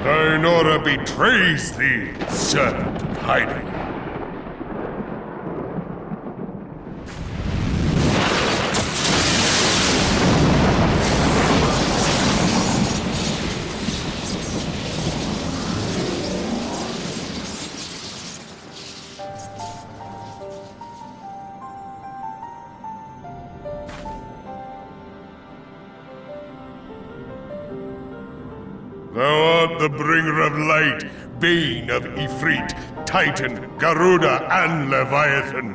Tynora betrays thee, servant of hiding. Thou art the bringer of light, bane of Ifrit, Titan, Garuda, and Leviathan.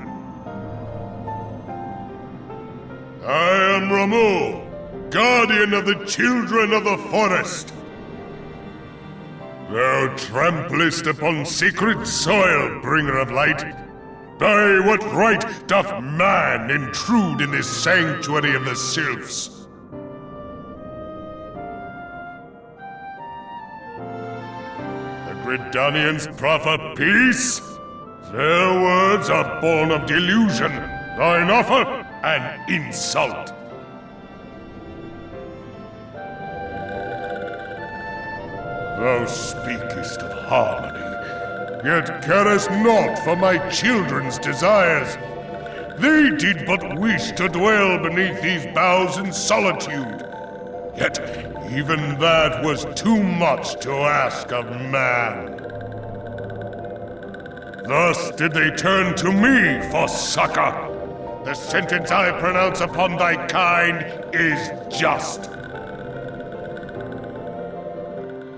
I am Ramu, guardian of the children of the forest. Thou tramplest upon sacred soil, bringer of light. By what right doth man intrude in this sanctuary of the sylphs? Redanians proffer peace? Their words are born of delusion, thine offer an insult. Thou speakest of harmony, yet carest naught for my children's desires. They did but wish to dwell beneath these boughs in solitude. Yet even that was too much to ask of man. Thus did they turn to me for succor. The sentence I pronounce upon thy kind is just.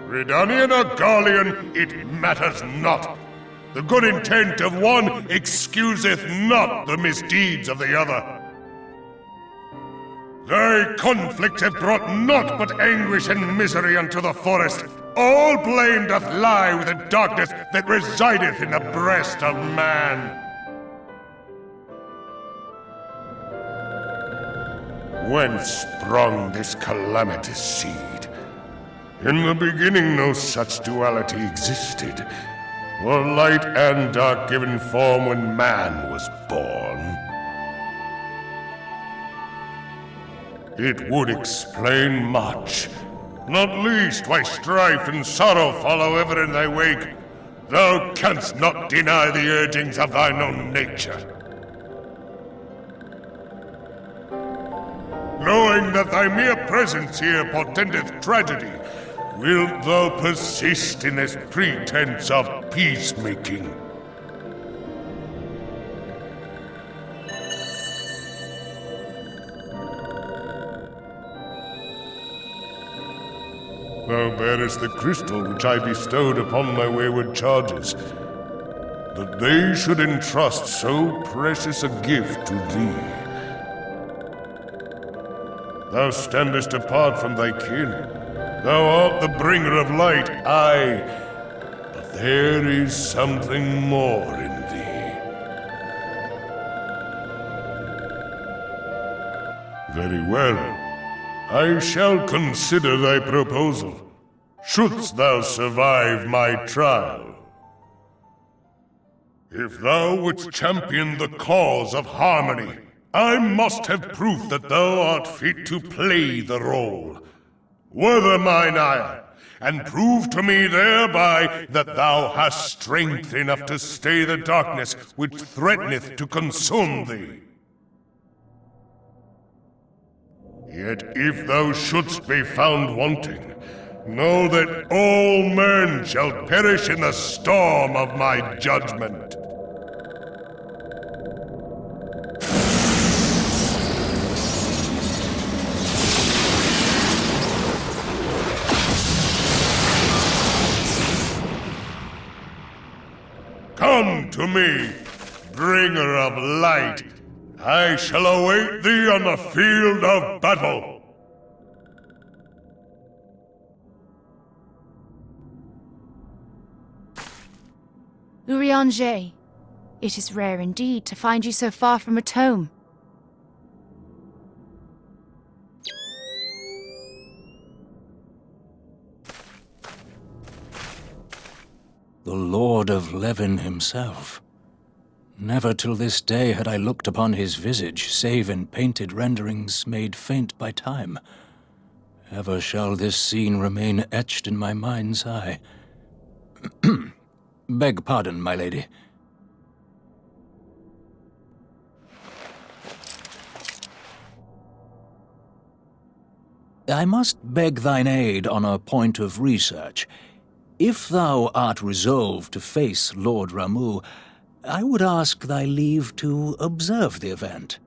Redanian or Garlean, it matters not. The good intent of one excuseth not the misdeeds of the other. Thy conflicts have brought naught but anguish and misery unto the forest. All blame doth lie with the darkness that resideth in the breast of man. Whence sprung this calamitous seed? In the beginning no such duality existed. Were light and dark given form when man was born? It would explain much, not least why strife and sorrow follow ever in thy wake. Thou canst not deny the urgings of thine own nature. Knowing that thy mere presence here portendeth tragedy, wilt thou persist in this pretense of peacemaking? Thou bearest the crystal which I bestowed upon my wayward charges, that they should entrust so precious a gift to thee. Thou standest apart from thy kin. Thou art the bringer of light, aye, but there is something more in thee. Very well. I shall consider thy proposal, shouldst thou survive my trial. If thou wouldst champion the cause of harmony, I must have proof that thou art fit to play the role. Wither mine ire, and prove to me thereby that thou hast strength enough to stay the darkness which threateneth to consume thee. Yet if thou shouldst be found wanting, know that all men shall perish in the storm of my judgment. Come to me, bringer of light. I shall await thee on the field of battle. Urianger, it is rare indeed to find you so far from a tome. The Lord of Levin himself. Never till this day had I looked upon his visage, save in painted renderings made faint by time. Ever shall this scene remain etched in my mind's eye. Beg pardon, my lady. I must beg thine aid on a point of research. If thou art resolved to face Lord Ramu, I would ask thy leave to observe the event.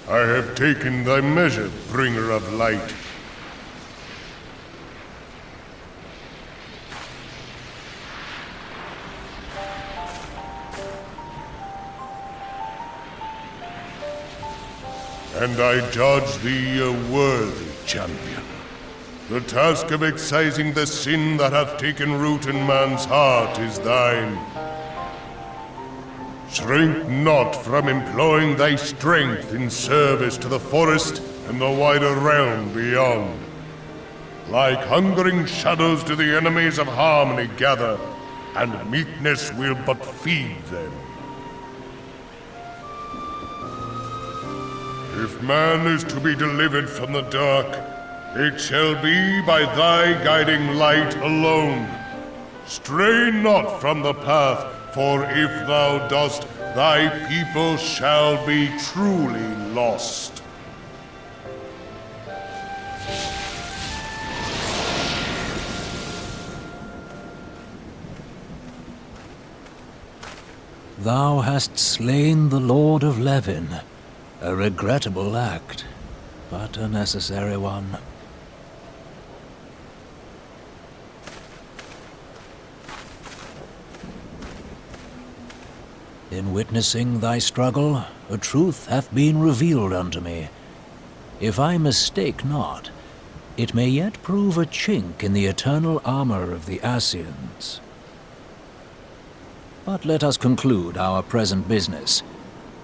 I have taken thy measure, bringer of light. And I judge thee a worthy champion. The task of excising the sin that hath taken root in man's heart is thine. Shrink not from employing thy strength in service to the forest and the wider realm beyond. Like hungering shadows do the enemies of harmony gather, and meekness will but feed them. If man is to be delivered from the dark, it shall be by thy guiding light alone. Stray not from the path, for if thou dost, thy people shall be truly lost. Thou hast slain the Lord of Levin. A regrettable act, but a necessary one. In witnessing thy struggle, a truth hath been revealed unto me. If I mistake not, It may yet prove a chink in the eternal armor of the Ascians. But let us conclude our present business.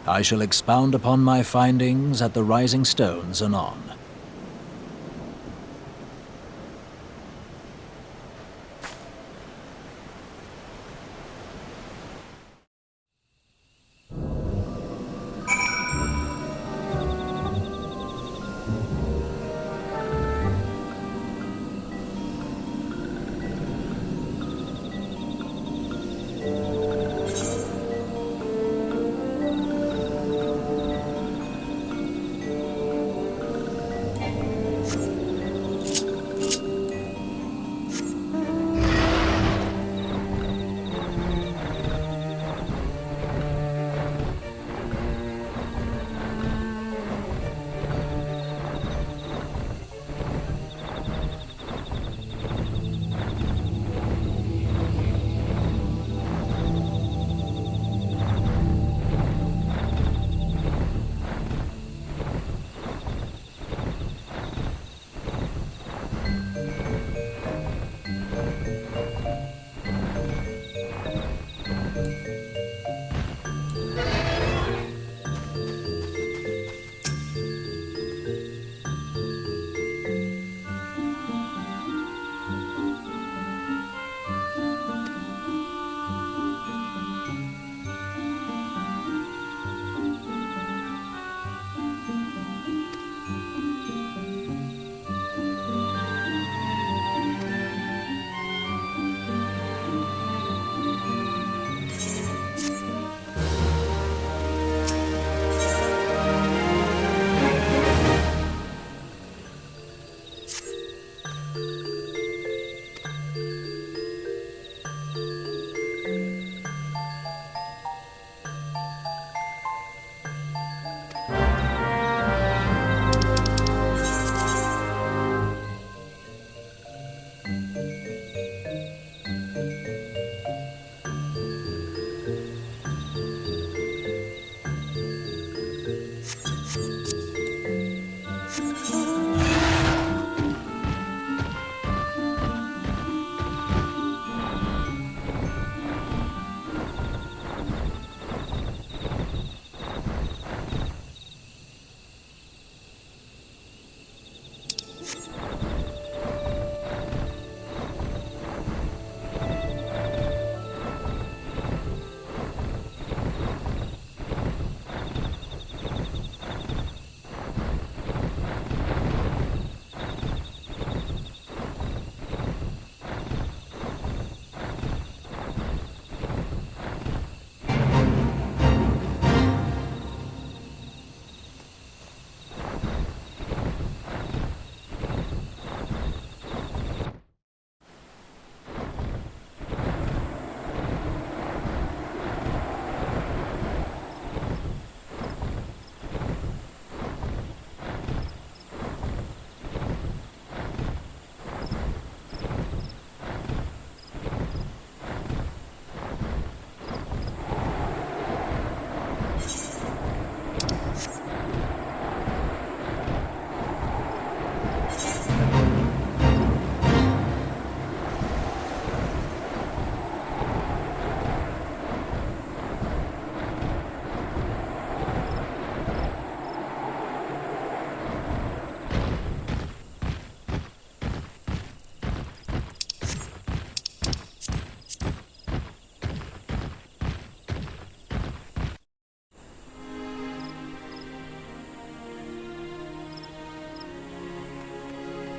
I shall expound upon my findings at the Rising Stones anon.